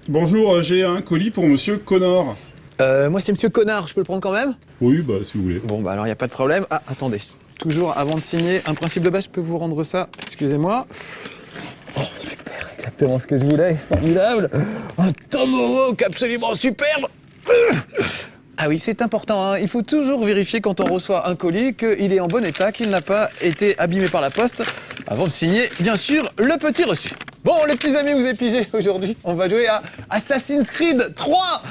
Bonjour, j'ai un colis pour Monsieur Connor. Moi c'est Monsieur Connard, je peux le prendre quand même? Oui, bah si vous voulez. Bon bah alors il n'y a pas de problème. Ah attendez, toujours avant de signer, un principe de base, je peux vous rendre ça, excusez-moi. Oh super, exactement ce que je voulais, formidable. Un tomahawk absolument superbe. Ah oui, c'est important, hein. Il faut toujours vérifier quand on reçoit un colis qu'il est en bon état, qu'il n'a pas été abîmé par la poste, avant de signer, bien sûr, le petit reçu. Bon, les petits amis, vous avez pigé aujourd'hui. On va jouer à Assassin's Creed 3,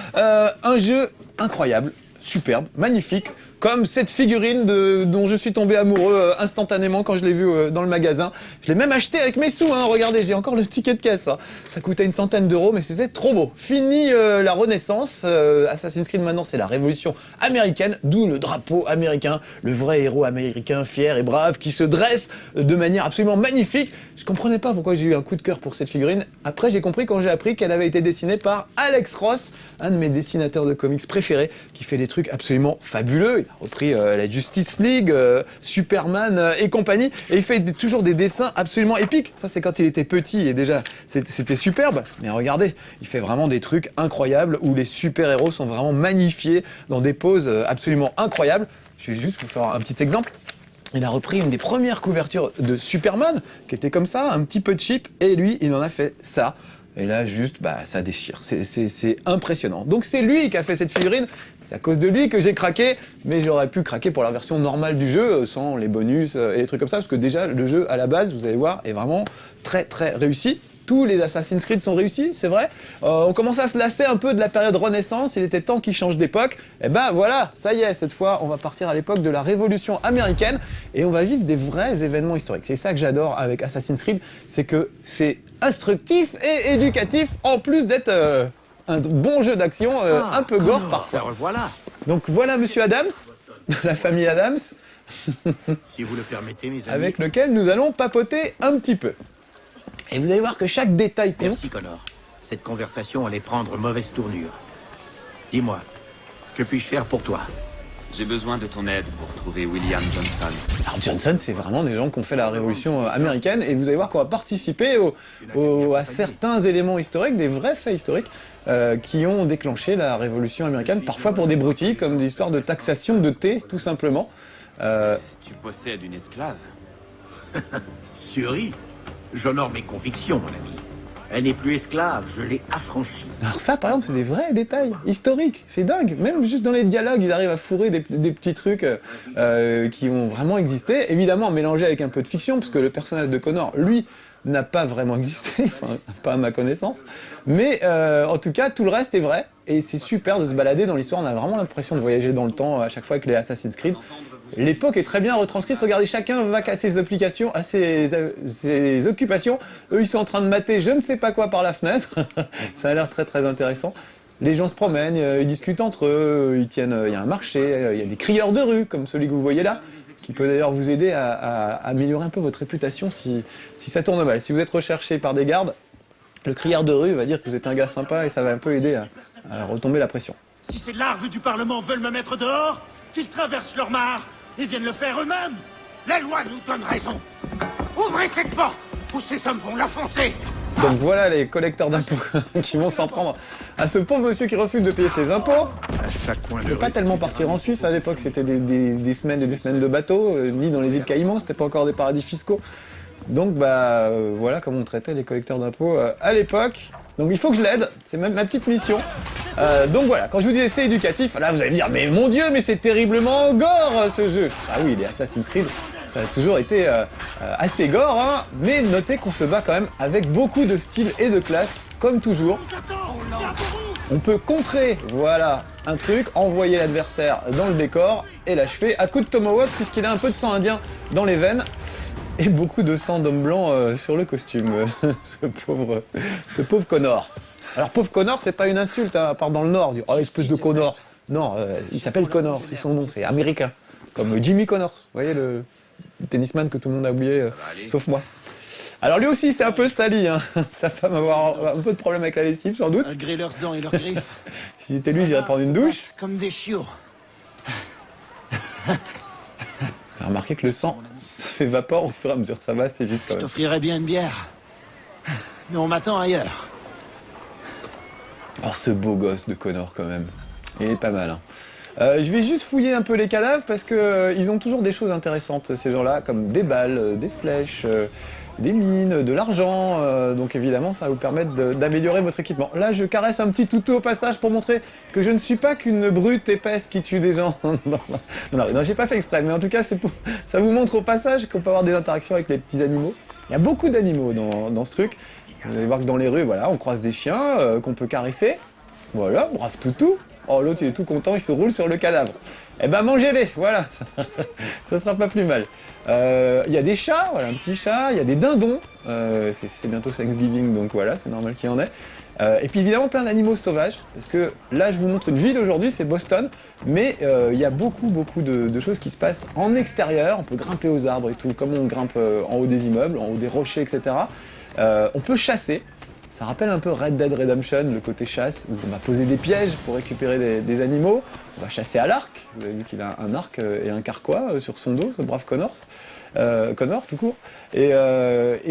un jeu incroyable, superbe, magnifique, comme cette figurine dont je suis tombé amoureux instantanément quand je l'ai vue dans le magasin. Je l'ai même acheté avec mes sous, hein. Regardez, j'ai encore le ticket de caisse, hein. Ça coûtait une centaine d'euros, mais c'était trop beau. Fini la Renaissance, Assassin's Creed maintenant c'est la Révolution américaine, d'où le drapeau américain, le vrai héros américain fier et brave qui se dresse de manière absolument magnifique. Je comprenais pas pourquoi j'ai eu un coup de cœur pour cette figurine. Après j'ai compris quand j'ai appris qu'elle avait été dessinée par Alex Ross, un de mes dessinateurs de comics préférés, qui fait des trucs absolument fabuleux. Il a repris la Justice League, Superman et compagnie, et il fait toujours des dessins absolument épiques. Ça c'est quand il était petit et déjà c'était superbe, mais regardez, il fait vraiment des trucs incroyables où les super-héros sont vraiment magnifiés dans des poses absolument incroyables. Je vais juste vous faire un petit exemple. Il a repris une des premières couvertures de Superman, qui était comme ça, un petit peu cheap, et lui, il en a fait ça. Et là, juste, bah, ça déchire. C'est impressionnant. Donc c'est lui qui a fait cette figurine. C'est à cause de lui que j'ai craqué, mais j'aurais pu craquer pour la version normale du jeu, sans les bonus et les trucs comme ça, parce que déjà, le jeu, à la base, vous allez voir, est vraiment très très réussi. Tous les Assassin's Creed sont réussis, c'est vrai. On commence à se lasser un peu de la période Renaissance, il était temps qu'ils changent d'époque. Et ben voilà, ça y est, cette fois, on va partir à l'époque de la Révolution américaine et on va vivre des vrais événements historiques. C'est ça que j'adore avec Assassin's Creed, c'est que c'est instructif et éducatif, en plus d'être un bon jeu d'action, un peu gore parfois. Voilà. Donc voilà Monsieur Adams, de la famille Adams, Si vous le permettez, mes amis. avec lequel nous allons papoter un petit peu. Et vous allez voir que chaque détail compte. Merci, Connor. Cette conversation allait prendre mauvaise tournure. Dis-moi, que puis-je faire pour toi? J'ai besoin de ton aide pour trouver William Johnson. Alors Johnson, c'est vraiment des gens qui ont fait la révolution américaine et vous allez voir qu'on va participer à certains éléments historiques, des vrais faits historiques qui ont déclenché la révolution américaine, parfois pour des broutilles, comme des histoires de taxation de thé, tout simplement. Tu possèdes une esclave? Suri, j'honore mes convictions, mon ami. Elle n'est plus esclave, je l'ai affranchie. Alors ça, par exemple, c'est des vrais détails historiques, c'est dingue. Même juste dans les dialogues, ils arrivent à fourrer des petits trucs qui ont vraiment existé. Évidemment, mélangés avec un peu de fiction, parce que le personnage de Connor, lui, n'a pas vraiment existé, enfin, pas à ma connaissance. Mais en tout cas, tout le reste est vrai, et c'est super de se balader dans l'histoire. On a vraiment l'impression de voyager dans le temps à chaque fois avec les Assassin's Creed. L'époque est très bien retranscrite, regardez, chacun va à ses applications, à ses occupations. Eux, ils sont en train de mater je ne sais pas quoi par la fenêtre. Ça a l'air très très intéressant. Les gens se promènent, ils discutent entre eux, il y a un marché, il y a des crieurs de rue, comme celui que vous voyez là, qui peut d'ailleurs vous aider à améliorer un peu votre réputation si ça tourne mal. Si vous êtes recherché par des gardes, le crieur de rue va dire que vous êtes un gars sympa et ça va un peu aider à retomber la pression. Si ces larves du Parlement veulent me mettre dehors, qu'ils traversent leur mare et viennent le faire eux-mêmes. La loi nous donne raison. Ouvrez cette porte, ou ces hommes vont l'enfoncer. Donc voilà les collecteurs d'impôts qui vont s'en prendre à ce pauvre monsieur qui refuse de payer ses impôts. À chaque coin Je ne peux pas tellement partir en Suisse à l'époque, c'était des semaines et des semaines de bateau, ni dans les îles Caïmans, c'était pas encore des paradis fiscaux. Donc bah voilà comment on traitait les collecteurs d'impôts à l'époque. Donc il faut que je l'aide, c'est même ma petite mission. Donc voilà, quand je vous dis c'est éducatif, là vous allez me dire mais mon dieu mais c'est terriblement gore ce jeu. Ah oui, les Assassin's Creed, ça a toujours été assez gore, hein, mais notez qu'on se bat quand même avec beaucoup de style et de classe, comme toujours. On peut contrer, voilà, un truc, envoyer l'adversaire dans le décor et l'achever à coup de tomahawk puisqu'il a un peu de sang indien dans les veines. Et beaucoup de sang d'homme blanc sur le costume, ce pauvre Connor. Alors pauvre Connor, c'est pas une insulte, hein, à part dans le Nord, oh espèce de Connor. Non, il s'appelle Connor, c'est son nom, c'est américain. Comme Jimmy Connors, vous voyez le tennisman que tout le monde a oublié, sauf moi. Alors lui aussi, c'est un peu sali, hein. Sa femme va avoir un peu de problème avec la lessive, sans doute. Malgré leurs dents et leurs griffes. Si j'étais lui, j'irais prendre une douche. Comme des chiots. Remarquez que le sang s'évapore au fur et à mesure, ça va assez vite quand Je même. t'offrirais bien une bière. Mais on m'attend ailleurs. Oh, ce beau gosse de Connor quand même. Il est pas mal. Hein. Je vais juste fouiller un peu les cadavres parce que ils ont toujours des choses intéressantes, ces gens-là, comme des balles, des flèches, des mines, de l'argent. Donc évidemment, ça va vous permettre d'améliorer votre équipement. Là, je caresse un petit toutou au passage pour montrer que je ne suis pas qu'une brute épaisse qui tue des gens. non, j'ai pas fait exprès, mais en tout cas, ça vous montre au passage qu'on peut avoir des interactions avec les petits animaux. Il y a beaucoup d'animaux dans ce truc. Vous allez voir que dans les rues, voilà, on croise des chiens qu'on peut caresser. Voilà, brave toutou. Oh, l'autre, il est tout content, il se roule sur le cadavre. Eh ben, mangez-les, voilà, ça sera pas plus mal. Il y a des chats, voilà, un petit chat, il y a des dindons. C'est bientôt Thanksgiving, donc voilà, c'est normal qu'il y en ait. Et puis évidemment, plein d'animaux sauvages, parce que là, je vous montre une ville aujourd'hui, c'est Boston, mais il y a beaucoup de choses qui se passent en extérieur. On peut grimper aux arbres et tout, comme on grimpe en haut des immeubles, en haut des rochers, etc. On peut chasser. Ça rappelle un peu Red Dead Redemption, le côté chasse, où on va poser des pièges pour récupérer des animaux. On va chasser à l'arc. Vous avez vu qu'il a un arc et un carquois sur son dos, ce brave Connor, tout court. Et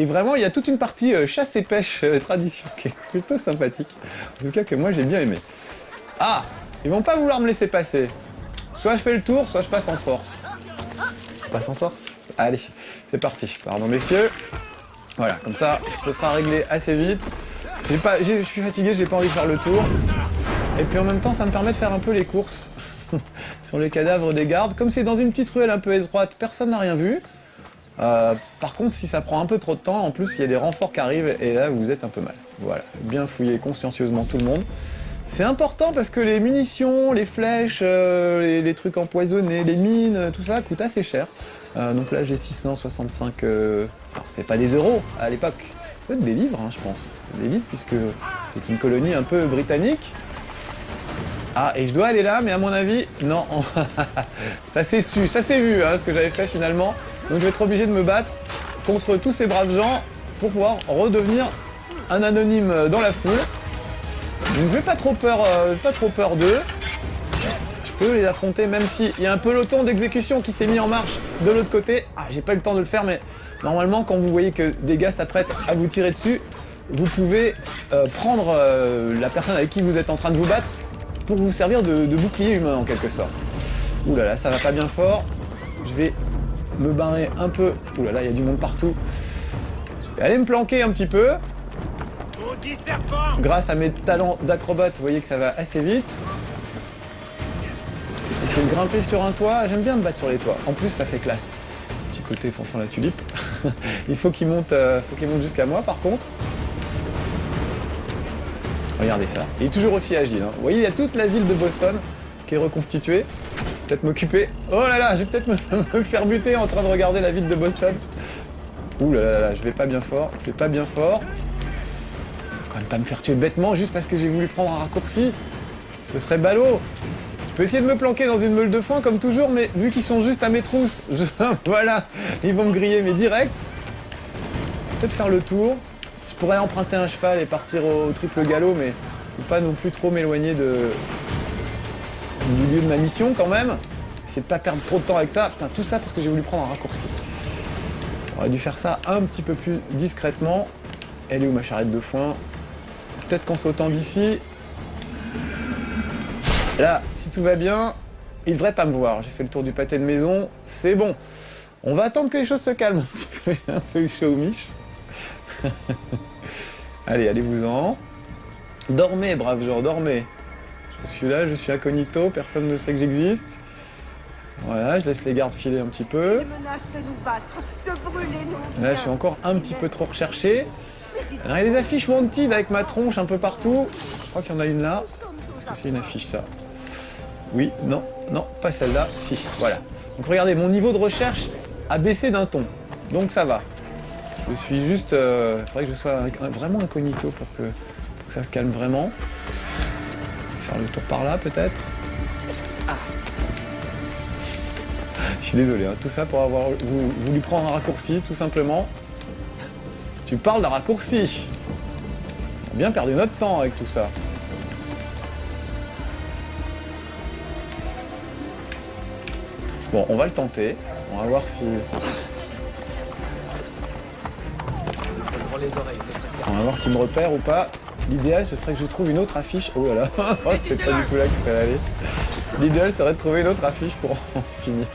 vraiment, il y a toute une partie chasse et pêche tradition qui est plutôt sympathique. En tout cas, que moi, j'ai bien aimé. Ah, ils vont pas vouloir me laisser passer. Soit je fais le tour, soit je passe en force. Je passe en force? Allez, c'est parti. Pardon, messieurs. Voilà, comme ça, ce sera réglé assez vite. Je suis fatigué, j'ai pas envie de faire le tour. Et puis en même temps, ça me permet de faire un peu les courses sur les cadavres des gardes. Comme c'est dans une petite ruelle un peu étroite, personne n'a rien vu. Par contre, si ça prend un peu trop de temps, en plus, il y a des renforts qui arrivent et là, vous êtes un peu mal. Voilà, bien fouiller consciencieusement tout le monde. C'est important parce que les munitions, les flèches, les trucs empoisonnés, les mines, tout ça coûte assez cher. Donc là, j'ai 665... Alors, c'est pas des euros à l'époque. Peut-être des livres, hein, je pense. Des livres, puisque c'est une colonie un peu britannique. Ah, et je dois aller là, mais à mon avis, non. Ça s'est su, ça s'est vu, hein, ce que j'avais fait finalement. Donc je vais être obligé de me battre contre tous ces braves gens pour pouvoir redevenir un anonyme dans la foule. Donc j'ai pas trop peur d'eux. Je peux les affronter, même s'il y a un peloton d'exécution qui s'est mis en marche de l'autre côté. Ah, j'ai pas eu le temps de le faire, mais normalement, quand vous voyez que des gars s'apprêtent à vous tirer dessus, vous pouvez prendre la personne avec qui vous êtes en train de vous battre pour vous servir de bouclier humain, en quelque sorte. Ouh là là, ça va pas bien fort. Je vais me barrer un peu. Ouh là là, il y a du monde partout. Je vais aller me planquer un petit peu. Grâce à mes talents d'acrobate, vous voyez que ça va assez vite. Essayer de grimper sur un toit. J'aime bien me battre sur les toits. En plus, ça fait classe. Petit côté Fanfan la tulipe. Il faut qu'il monte jusqu'à moi, par contre. Regardez ça. Il est toujours aussi agile. Hein. Vous voyez, il y a toute la ville de Boston qui est reconstituée. Peut-être m'occuper. Oh là là, je vais peut-être me faire buter en train de regarder la ville de Boston. Ouh là là là, je vais pas bien fort. Je vais pas bien fort. Quand même pas me faire tuer bêtement juste parce que j'ai voulu prendre un raccourci. Ce serait ballot. Je peux essayer de me planquer dans une meule de foin comme toujours, mais vu qu'ils sont juste à mes trousses, voilà, ils vont me griller, mais direct. Peut-être faire le tour. Je pourrais emprunter un cheval et partir au triple galop, mais je ne pas non plus trop m'éloigner du lieu de ma mission quand même. Essayer de pas perdre trop de temps avec ça. Putain, tout ça parce que j'ai voulu prendre un raccourci. J'aurais dû faire ça un petit peu plus discrètement. Elle est où ma charrette de foin? Peut-être qu'en sautant d'ici... Là, si tout va bien, il devrait pas me voir. J'ai fait le tour du pâté de maison, c'est bon. On va attendre que les choses se calment un petit peu. J'ai un peu eu chaud au mich. Allez, allez-vous-en. Dormez, brave gens, dormez. Je suis là, je suis incognito, personne ne sait que j'existe. Voilà, je laisse les gardes filer un petit peu. Là, je suis encore un petit peu trop recherché. Alors, il y a des affiches Wanted avec ma tronche un peu partout. Je crois qu'il y en a une là. Est-ce que c'est une affiche, ça? Oui, non, non, pas celle-là. Si, voilà. Donc regardez, mon niveau de recherche a baissé d'un ton. Donc ça va. Je suis juste... il faudrait que je sois vraiment incognito pour que ça se calme vraiment. Faire le tour par là, peut-être. Ah. Je suis désolé, hein, tout ça pour avoir voulu prendre un raccourci, tout simplement. Tu parles d'un raccourci. On a bien perdu notre temps avec tout ça. Bon, on va le tenter. On va voir si... On va voir s'il me repère ou pas. L'idéal, ce serait que je trouve une autre affiche. Oh là là, oh, c'est pas du tout là qu'il fallait aller. L'idéal serait de trouver une autre affiche pour en finir.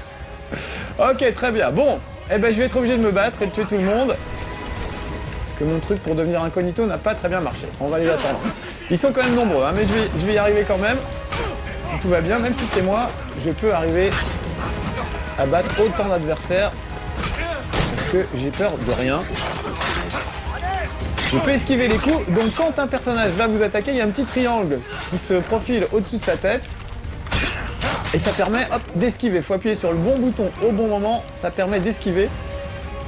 Ok, très bien. Bon, eh ben, je vais être obligé de me battre et de tuer tout le monde. Parce que mon truc pour devenir incognito n'a pas très bien marché. On va les attendre. Ils sont quand même nombreux, hein, mais je vais y arriver quand même. Si tout va bien, même si c'est moi, je peux arriver à battre autant d'adversaires. Parce que j'ai peur de rien. Je peux esquiver les coups, donc quand un personnage va vous attaquer, il y a un petit triangle qui se profile au-dessus de sa tête. Et ça permet, hop, d'esquiver. Il faut appuyer sur le bon bouton au bon moment, ça permet d'esquiver.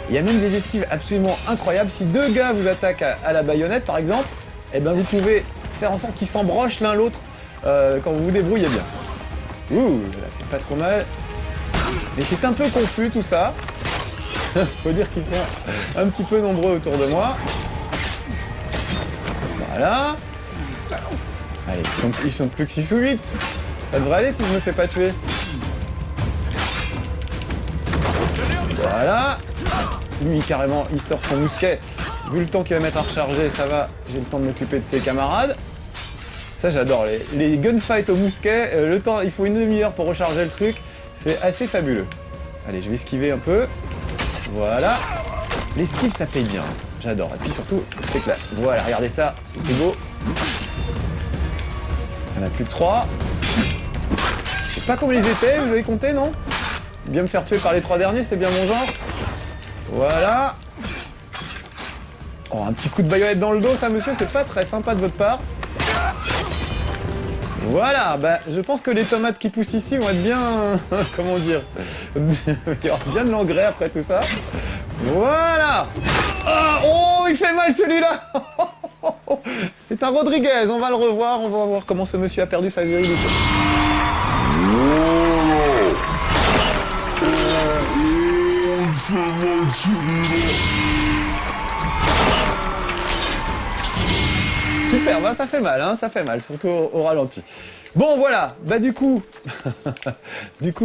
Il y a même des esquives absolument incroyables. Si deux gars vous attaquent à la baïonnette, par exemple, eh ben vous pouvez faire en sorte qu'ils s'embrochent l'un l'autre quand vous vous débrouillez bien. Ouh, là c'est pas trop mal. Mais c'est un peu confus tout ça. Faut dire qu'ils sont un petit peu nombreux autour de moi. Voilà. Allez, ils sont plus que 6 ou 8. Ça devrait aller si je me fais pas tuer. Voilà. Lui, carrément, il sort son mousquet. Vu le temps qu'il va mettre à recharger, ça va. J'ai le temps de m'occuper de ses camarades. Ça, j'adore. Les gunfights au mousquet, le temps, il faut une demi-heure pour recharger le truc. C'est assez fabuleux. Allez, je vais esquiver un peu. Voilà. L'esquive, ça paye bien. J'adore. Et puis surtout, c'est classe. Voilà, regardez ça. C'est beau. Il n'y en a plus que 3. Je sais pas comment ils étaient, vous avez compté, non? Bien me faire tuer par les 3 derniers, c'est bien mon genre. Voilà. Oh, un petit coup de baïonnette dans le dos, ça, monsieur, c'est pas très sympa de votre part. Voilà, bah, je pense que les tomates qui poussent ici vont être bien... comment dire? Il y aura bien de l'engrais après tout ça. Voilà. Oh, il fait mal celui-là. C'est un Rodriguez, on va le revoir, on va voir comment ce monsieur a perdu sa virilité. Super, bah ça fait mal, hein, ça fait mal, surtout au ralenti. Bon voilà, bah du coup,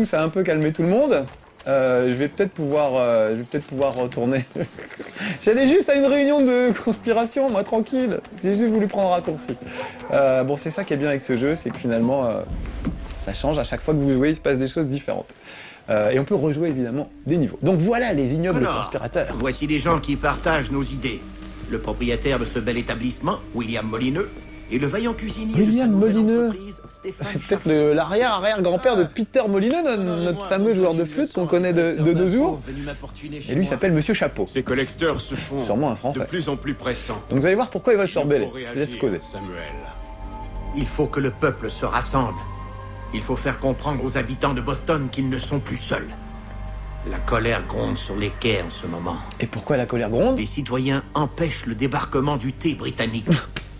ça a un peu calmé tout le monde. Je vais peut-être pouvoir retourner. J'allais juste à une réunion de conspiration, moi tranquille. J'ai juste voulu prendre un raccourci. Bon, c'est ça qui est bien avec ce jeu, c'est que finalement, ça change. À chaque fois que vous jouez, il se passe des choses différentes. Et on peut rejouer évidemment des niveaux. Donc voilà les ignobles conspirateurs. Voici les gens qui partagent nos idées. Le propriétaire de ce bel établissement, William Molineux, et le vaillant cuisinier de sa nouvelle entreprise, Stéphane C'est peut-être l'arrière-arrière-grand-père de Peter Molineux, notre fameux joueur de flûte qu'on connaît de 2 jours. Et lui, il s'appelle Monsieur Chapeau. Ces collecteurs se font Sûrement un Français. de plus en plus pressants. Donc vous allez voir pourquoi ils veulent se rebeller. Il faut Je laisse réagir, causer. Samuel. Il faut que le peuple se rassemble. Il faut faire comprendre aux habitants de Boston qu'ils ne sont plus seuls. La colère gronde sur les quais en ce moment. Et pourquoi la colère gronde? Les citoyens empêchent le débarquement du thé britannique.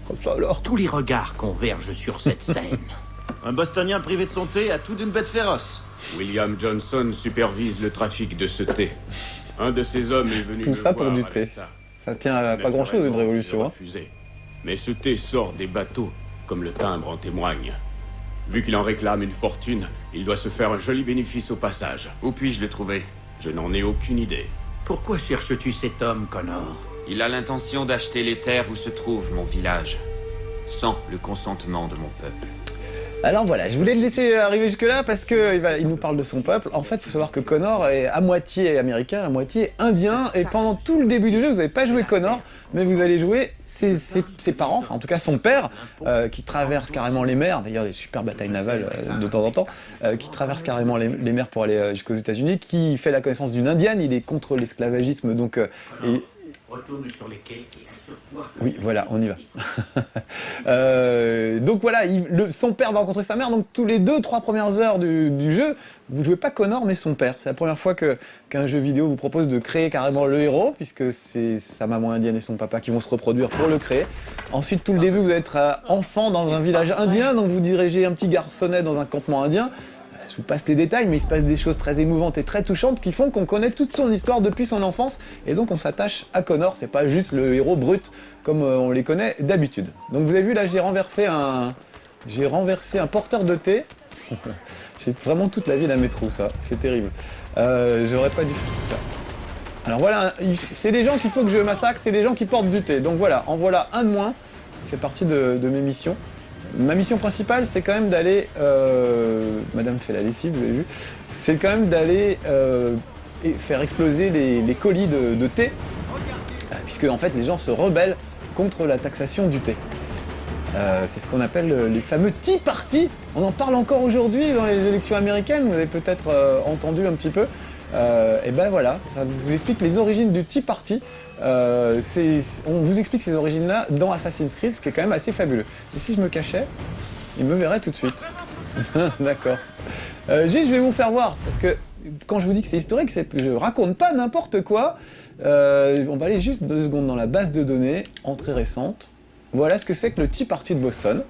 Comme ça alors. Tous les regards convergent sur cette scène. Un Bostonien privé de son thé a tout d'une bête féroce. William Johnson supervise le trafic de ce thé. Un de ses hommes est venu Tout me ça voir pour du avec thé. ça. Ça tient à pas grand-chose une révolution. Hein. Refusé. Mais ce thé sort des bateaux, comme le timbre en témoigne. Vu qu'il en réclame une fortune, il doit se faire un joli bénéfice au passage. Où puis-je le trouver? Je n'en ai aucune idée. Pourquoi cherches-tu cet homme, Connor? Il a l'intention d'acheter les terres où se trouve mon village, sans le consentement de mon peuple. Alors voilà, je voulais le laisser arriver jusque-là parce qu'il nous parle de son peuple. En fait, il faut savoir que Connor est à moitié américain, à moitié indien. Et pendant tout le début du jeu, vous n'allez pas jouer Connor, mais vous allez jouer ses parents, enfin en tout cas son père, qui traverse carrément les mers. D'ailleurs, des super batailles navales de temps en temps, qui traverse carrément les mers pour aller jusqu'aux États-Unis, qui fait la connaissance d'une indienne. Il est contre l'esclavagisme, donc... Retourne sur les quais et assure-toi. Oui, voilà, on y va. Donc voilà, son père va rencontrer sa mère, donc tous les 2-3 premières heures du jeu, vous jouez pas Connor mais son père. C'est la première fois qu'un jeu vidéo vous propose de créer carrément le héros, puisque c'est sa maman indienne et son papa qui vont se reproduire pour le créer. Ensuite, tout le début, vous allez être enfant dans un village indien, donc vous dirigez un petit garçonnet dans un campement indien. Je vous passe les détails, mais il se passe des choses très émouvantes et très touchantes qui font qu'on connaît toute son histoire depuis son enfance, et donc on s'attache à Connor, c'est pas juste le héros brut comme on les connaît d'habitude. Donc vous avez vu là, j'ai renversé un porteur de thé. J'ai vraiment toute la ville à mes trous, ça, c'est terrible. J'aurais pas dû faire tout ça. Alors voilà, c'est les gens qu'il faut que je massacre, c'est les gens qui portent du thé. Donc voilà, en voilà un de moins. fait partie de mes missions. Ma mission principale, c'est quand même d'aller... Madame fait la lessive, vous avez vu. C'est quand même d'aller faire exploser les colis de thé, puisque en fait les gens se rebellent contre la taxation du thé. C'est ce qu'on appelle les fameux Tea Party. On en parle encore aujourd'hui dans les élections américaines, vous avez peut-être entendu un petit peu. Et ben voilà, ça vous explique les origines du Tea Party. On vous explique ces origines-là dans Assassin's Creed, ce qui est quand même assez fabuleux. Et si je me cachais, il me verrait tout de suite. D'accord. Je vais vous faire voir, parce que quand je vous dis que c'est historique, je raconte pas n'importe quoi. On va aller juste 2 secondes dans la base de données, entrée récente. Voilà ce que c'est que le Tea Party de Boston.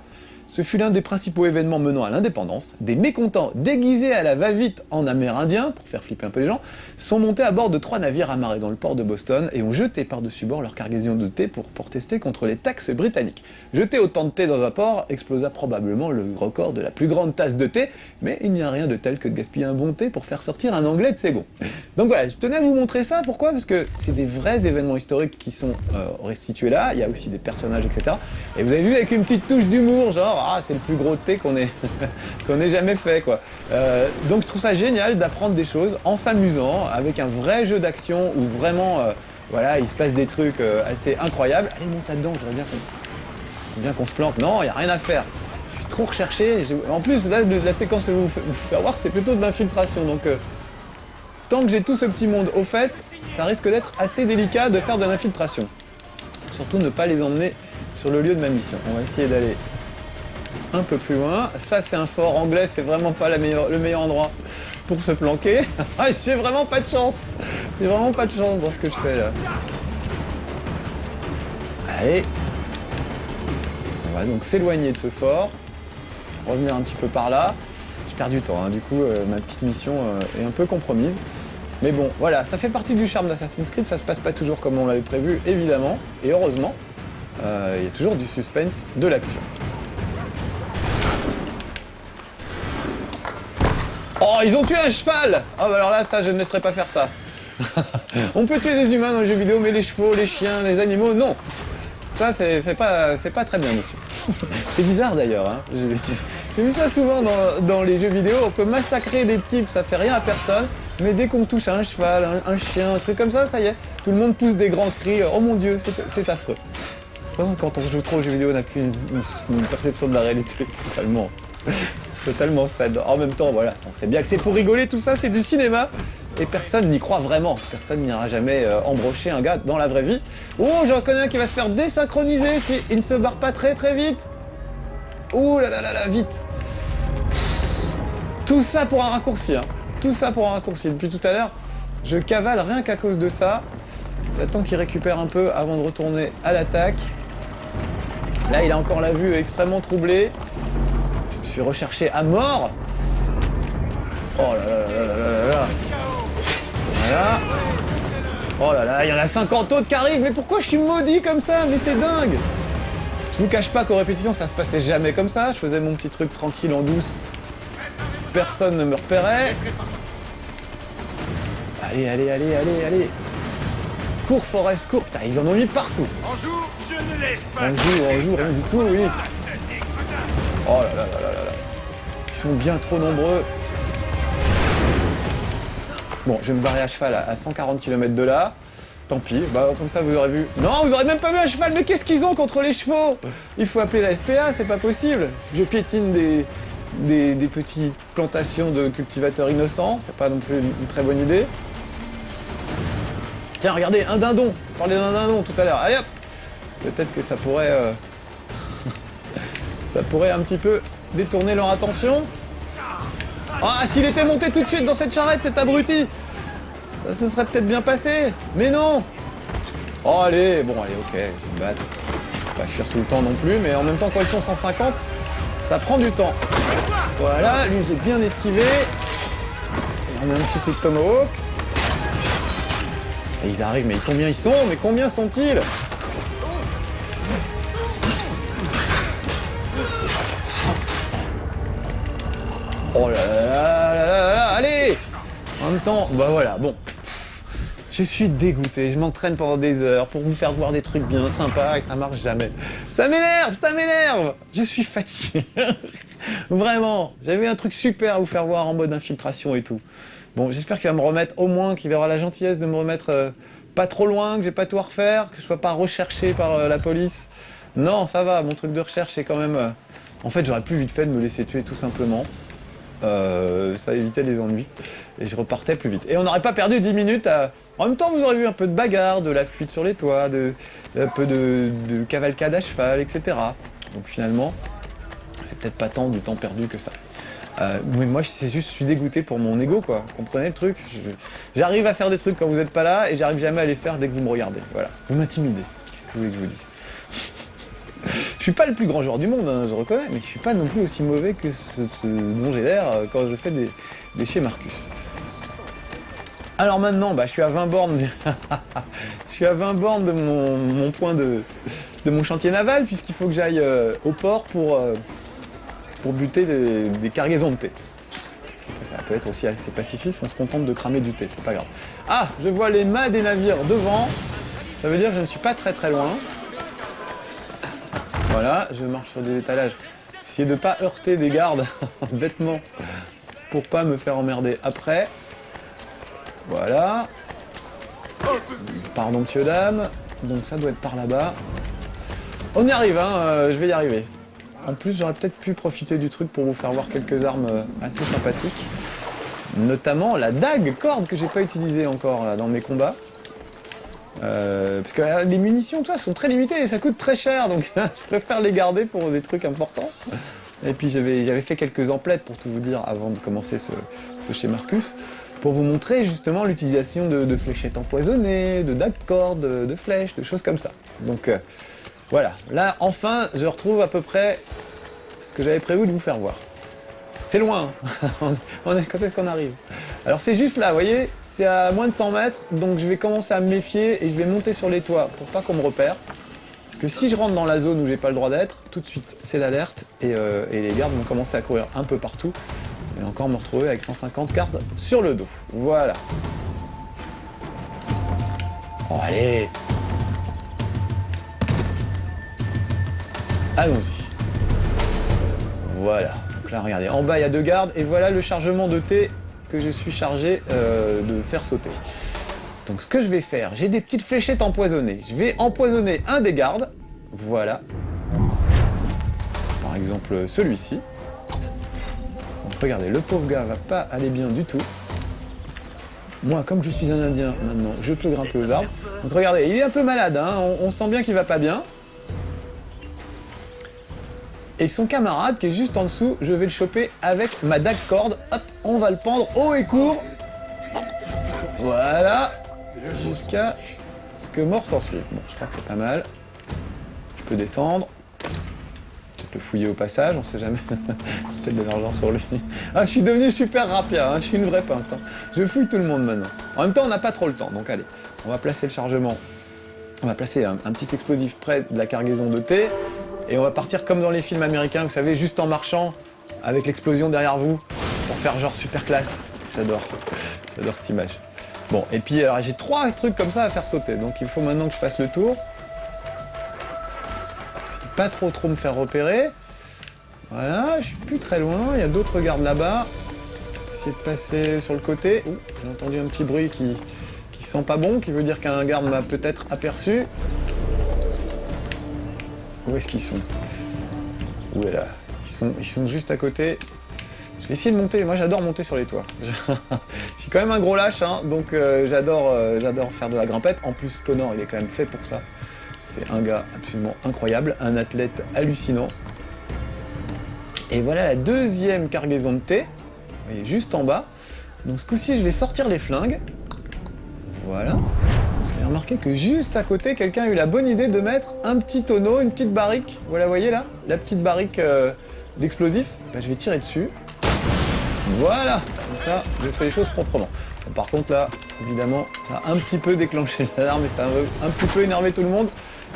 Ce fut l'un des principaux événements menant à l'indépendance. Des mécontents déguisés à la va-vite en amérindiens, pour faire flipper un peu les gens, sont montés à bord de 3 navires amarrés dans le port de Boston et ont jeté par-dessus bord leur cargaison de thé pour protester contre les taxes britanniques. Jeter autant de thé dans un port explosa probablement le record de la plus grande tasse de thé, mais il n'y a rien de tel que de gaspiller un bon thé pour faire sortir un Anglais de ses gonds. Donc voilà, je tenais à vous montrer ça, pourquoi ? Parce que c'est des vrais événements historiques qui sont restitués là, il y a aussi des personnages, etc. Et vous avez vu avec une petite touche d'humour, genre ah c'est le plus gros thé qu'on ait jamais fait quoi. Donc je trouve ça génial d'apprendre des choses en s'amusant avec un vrai jeu d'action où vraiment voilà il se passe des trucs assez incroyables. Allez monte là-dedans, j'aurais bien qu'on se plante. Non, il y a rien à faire. Je suis trop recherché. En plus là la séquence que je vais vous faire voir c'est plutôt de l'infiltration donc tant que j'ai tout ce petit monde aux fesses, ça risque d'être assez délicat de faire de l'infiltration. Surtout ne pas les emmener sur le lieu de ma mission. On va essayer d'aller un peu plus loin. Ça, c'est un fort anglais, c'est vraiment pas le meilleur endroit pour se planquer. J'ai vraiment pas de chance. J'ai vraiment pas de chance dans ce que je fais là. Allez. On va donc s'éloigner de ce fort. Revenir un petit peu par là. Je perds du temps, hein. Du coup, ma petite mission est un peu compromise. Mais bon, voilà, ça fait partie du charme d'Assassin's Creed. Ça se passe pas toujours comme on l'avait prévu, évidemment. Et heureusement, il y a toujours du suspense, de l'action. Oh, ils ont tué un cheval! Ah bah alors là, ça, je ne laisserai pas faire ça. On peut tuer des humains dans les jeux vidéo, mais les chevaux, les chiens, les animaux, non. Ça, c'est pas très bien, monsieur. C'est bizarre d'ailleurs, hein. J'ai vu ça souvent dans les jeux vidéo, on peut massacrer des types, ça fait rien à personne, mais dès qu'on touche à un cheval, un chien, un truc comme ça y est, tout le monde pousse des grands cris, oh mon dieu, c'est affreux. De toute façon, quand on joue trop aux jeux vidéo, on n'a plus une perception de la réalité, totalement sad. En même temps, voilà, on sait bien que c'est pour rigoler, tout ça, c'est du cinéma, et personne n'y croit vraiment. Personne n'ira jamais embrocher un gars dans la vraie vie. Oh, j'en connais un qui va se faire désynchroniser s'il ne se barre pas très très vite. Ouh là là là là, vite. Tout ça pour un raccourci, hein. Tout ça pour un raccourci. Depuis tout à l'heure, je cavale rien qu'à cause de ça. J'attends qu'il récupère un peu avant de retourner à l'attaque. Là, il a encore la vue extrêmement troublée. Je suis recherché à mort. Oh là là là là là là. Voilà. Oh là là, il y en a 50 autres qui arrivent. Mais pourquoi je suis maudit comme ça? Mais c'est dingue. Je vous cache pas qu'aux répétitions, ça se passait jamais comme ça. Je faisais mon petit truc tranquille en douce. Personne ne me repérait. Allez, allez, allez, allez, allez. Cours, Forest, cours. Putain, ils en ont mis partout. On joue, je ne laisse pas. On joue, rien du tout, oui. Oh là là là là là là. Ils sont bien trop nombreux. Bon, je vais me barrer à cheval à 140 km de là. Tant pis, bah comme ça vous aurez vu. Non, vous aurez même pas vu un cheval, mais qu'est-ce qu'ils ont contre les chevaux? Il faut appeler la SPA, c'est pas possible. Je piétine des petites plantations de cultivateurs innocents, c'est pas non plus une très bonne idée. Tiens, regardez, un dindon. Je parlais d'un dindon tout à l'heure. Allez hop. Peut-être que ça pourrait ça pourrait un petit peu détourner leur attention. Ah, s'il était monté tout de suite dans cette charrette, cet abruti, ça se serait peut-être bien passé. Mais non. Oh, allez, bon, allez, ok, je vais me battre. Je vais pas fuir tout le temps non plus, mais en même temps, quand ils sont 150, ça prend du temps. Voilà, lui, je l'ai bien esquivé. Et on a un petit coup de tomahawk. Et ils arrivent, mais combien ils sont? Mais combien sont-ils? Oh là là là là là là, allez! En même temps, bah voilà, bon. Je suis dégoûté, je m'entraîne pendant des heures pour vous faire voir des trucs bien sympas et ça marche jamais. Ça m'énerve. Je suis fatigué. Vraiment, j'avais un truc super à vous faire voir en mode infiltration et tout. Bon, j'espère qu'il va me remettre au moins, qu'il aura la gentillesse de me remettre pas trop loin, que j'ai pas tout à refaire, que je sois pas recherché par la police. Non, ça va, mon truc de recherche c'est quand même... En fait, j'aurais plus vite fait de me laisser tuer tout simplement. Ça évitait les ennuis et je repartais plus vite. Et on n'aurait pas perdu 10 minutes à... En même temps, vous aurez vu un peu de bagarre, de la fuite sur les toits, un peu de cavalcade à cheval, etc. Donc finalement, c'est peut-être pas tant du temps perdu que ça. Mais moi, c'est juste, je suis dégoûté pour mon ego, quoi. Vous comprenez le truc? J'arrive à faire des trucs quand vous n'êtes pas là et j'arrive jamais à les faire dès que vous me regardez. Voilà, vous m'intimidez. Qu'est-ce que vous voulez que je vous dise? Je suis pas le plus grand joueur du monde, hein, je reconnais, mais je suis pas non plus aussi mauvais que ce dont j'ai l'air quand je fais des chez Marcus. Alors maintenant, je suis à 20 bornes, je suis à 20 bornes de mon point de mon chantier naval, puisqu'il faut que j'aille au port pour buter des cargaisons de thé. Ça peut être aussi assez pacifiste, on se contente de cramer du thé, c'est pas grave. Ah, je vois les mâts des navires devant, ça veut dire que je ne suis pas très loin. Voilà, je marche sur des étalages. J'essaie de pas heurter des gardes bêtement pour pas me faire emmerder après. Voilà. Pardon, monsieur, dame. Donc ça doit être par là-bas. On y arrive, hein, je vais y arriver. En plus, j'aurais peut-être pu profiter du truc pour vous faire voir quelques armes assez sympathiques. Notamment la dague corde que j'ai pas utilisée encore là, dans mes combats. Parce que les munitions, tout ça, sont très limitées et ça coûte très cher, donc je préfère les garder pour des trucs importants. Et puis j'avais fait quelques emplettes pour tout vous dire avant de commencer ce chez Marcus, pour vous montrer justement l'utilisation de fléchettes empoisonnées, de dagues cordes, de flèches, de choses comme ça. Donc voilà, là enfin je retrouve à peu près ce que j'avais prévu de vous faire voir. C'est loin, quand est-ce qu'on arrive? Alors c'est juste là, vous voyez, c'est à moins de 100 mètres, donc je vais commencer à me méfier et je vais monter sur les toits pour pas qu'on me repère. Parce que si je rentre dans la zone où j'ai pas le droit d'être, tout de suite c'est l'alerte et les gardes vont commencer à courir un peu partout. Et encore me retrouver avec 150 gardes sur le dos. Voilà. Oh allez. Allons-y. Voilà. Donc là regardez, en bas il y a 2 gardes et voilà le chargement de thé que je suis chargé de faire sauter. Donc ce que je vais faire, j'ai des petites fléchettes empoisonnées. Je vais empoisonner un des gardes. Voilà. Par exemple celui-ci. Donc regardez, le pauvre gars va pas aller bien du tout. Moi, comme je suis un Indien maintenant, je peux grimper aux arbres. Donc regardez, il est un peu malade, hein, on sent bien qu'il va pas bien. Et son camarade qui est juste en dessous, je vais le choper avec ma dague corde. Hop, on va le pendre haut et court. Voilà. Jusqu'à ce que mort s'en suive. Bon, je crois que c'est pas mal. Je peux descendre. Peut-être le fouiller au passage, on sait jamais. Peut-être de l'argent sur lui. Ah, je suis devenu super rapia, hein, je suis une vraie pince. Hein. Je fouille tout le monde maintenant. En même temps, on n'a pas trop le temps, donc allez. On va placer le chargement. On va placer un petit explosif près de la cargaison de thé. Et on va partir comme dans les films américains, vous savez, juste en marchant, avec l'explosion derrière vous, pour faire genre super classe. J'adore cette image. Bon, et puis alors j'ai 3 trucs comme ça à faire sauter, donc il faut maintenant que je fasse le tour. Pas trop me faire repérer. Voilà, je suis plus très loin, il y a d'autres gardes là-bas. Essayer de passer sur le côté. Ouh, j'ai entendu un petit bruit qui sent pas bon, qui veut dire qu'un garde m'a peut-être aperçu. Où est-ce qu'ils sont? Où est là? Ils sont juste à côté. Je vais essayer de monter. Moi, j'adore monter sur les toits. Je suis quand même un gros lâche, hein, donc j'adore faire de la grimpette. En plus, Connor, il est quand même fait pour ça. C'est un gars absolument incroyable, un athlète hallucinant. Et voilà la 2e cargaison de thé. Vous voyez, juste en bas. Donc ce coup-ci, je vais sortir les flingues. Voilà. J'ai remarqué que juste à côté, quelqu'un a eu la bonne idée de mettre un petit tonneau, une petite barrique. Vous la voyez là? La petite barrique d'explosifs. Ben, je vais tirer dessus. Voilà. Comme ça, je fais les choses proprement. Bon, par contre là, évidemment, ça a un petit peu déclenché l'alarme et ça a un petit peu énervé tout le monde.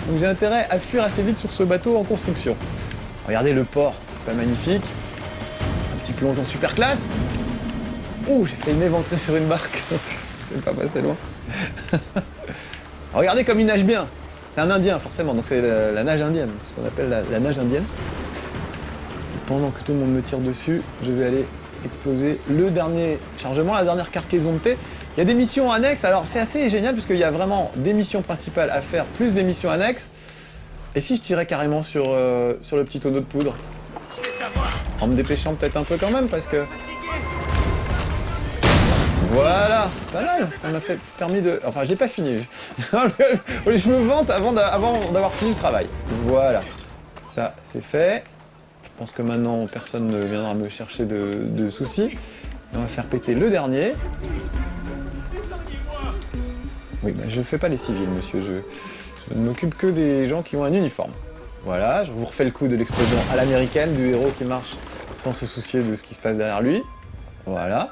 Donc j'ai intérêt à fuir assez vite sur ce bateau en construction. Regardez le port, c'est pas magnifique. Un petit plongeon super classe. Ouh, j'ai failli m'éventrer sur une barque. C'est pas passé loin. Regardez comme il nage bien. C'est un Indien, forcément, donc c'est la nage indienne, ce qu'on appelle la nage indienne. Et pendant que tout le monde me tire dessus, je vais aller exploser le dernier chargement, la dernière cargaison de thé. Il y a des missions annexes, alors c'est assez génial puisqu'il y a vraiment des missions principales à faire, plus des missions annexes. Et si je tirais carrément sur le petit tonneau de poudre? En me dépêchant peut-être un peu quand même parce que... Voilà, pas mal, ça m'a fait permis de... Enfin, j'ai pas fini. Je me vante avant d'avoir fini le travail. Voilà, ça c'est fait. Je pense que maintenant personne ne viendra me chercher de soucis. On va faire péter le dernier. Oui, bah, je fais pas les civils, monsieur. Je ne m'occupe que des gens qui ont un uniforme. Voilà, je vous refais le coup de l'explosion à l'américaine, du héros qui marche sans se soucier de ce qui se passe derrière lui. Voilà.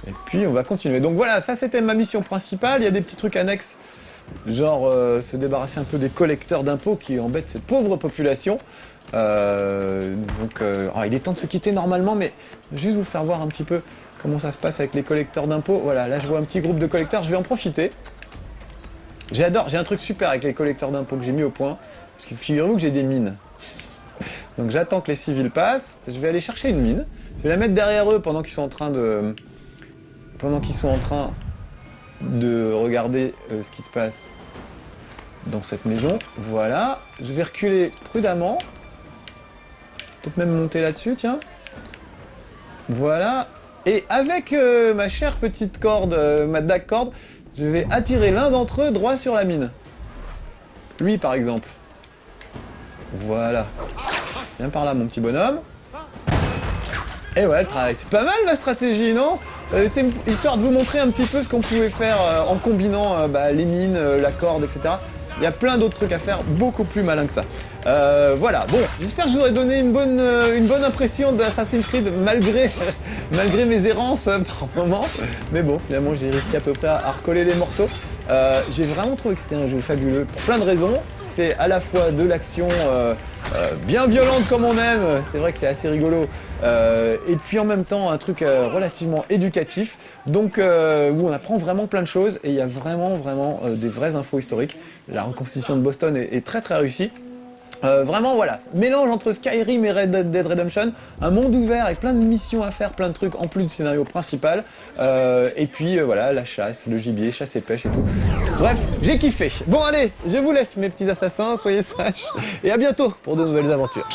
Et puis on va continuer. Donc voilà, ça c'était ma mission principale. Il y a des petits trucs annexes, genre se débarrasser un peu des collecteurs d'impôts qui embêtent cette pauvre population. Il est temps de se quitter normalement, mais juste vous faire voir un petit peu comment ça se passe avec les collecteurs d'impôts. Voilà, là je vois un petit groupe de collecteurs, je vais en profiter. J'adore, j'ai un truc super avec les collecteurs d'impôts que j'ai mis au point, parce que figurez-vous que j'ai des mines. Donc j'attends que les civils passent, je vais aller chercher une mine, je vais la mettre derrière eux pendant qu'ils sont en train de... regarder ce qui se passe dans cette maison. Voilà, je vais reculer prudemment. Peut-être même monter là-dessus, tiens. Voilà. Et avec ma chère petite corde, ma DAC corde, je vais attirer l'un d'entre eux droit sur la mine. Lui, par exemple. Voilà. Viens par là, mon petit bonhomme. Et ouais, le travail. C'est pas mal, ma stratégie, non? C'était histoire de vous montrer un petit peu ce qu'on pouvait faire en combinant les mines, la corde, etc. Il y a plein d'autres trucs à faire, beaucoup plus malin que ça. Voilà, bon, j'espère que je vous aurai donné une bonne impression d'Assassin's Creed malgré mes errances par moment. Mais bon, finalement, j'ai réussi à peu près à recoller les morceaux. J'ai vraiment trouvé que c'était un jeu fabuleux pour plein de raisons. C'est à la fois de l'action bien violente comme on aime, c'est vrai que c'est assez rigolo. Et puis en même temps un truc relativement éducatif, donc où on apprend vraiment plein de choses et il y a vraiment des vraies infos historiques. La reconstitution de Boston est très très réussie. Vraiment voilà, mélange entre Skyrim et Red Dead Redemption, un monde ouvert avec plein de missions à faire, plein de trucs en plus du scénario principal, et puis voilà, la chasse, le gibier, chasse et pêche et tout. Bref, j'ai kiffé. Bon allez, je vous laisse mes petits assassins, soyez sages, et à bientôt pour de nouvelles aventures.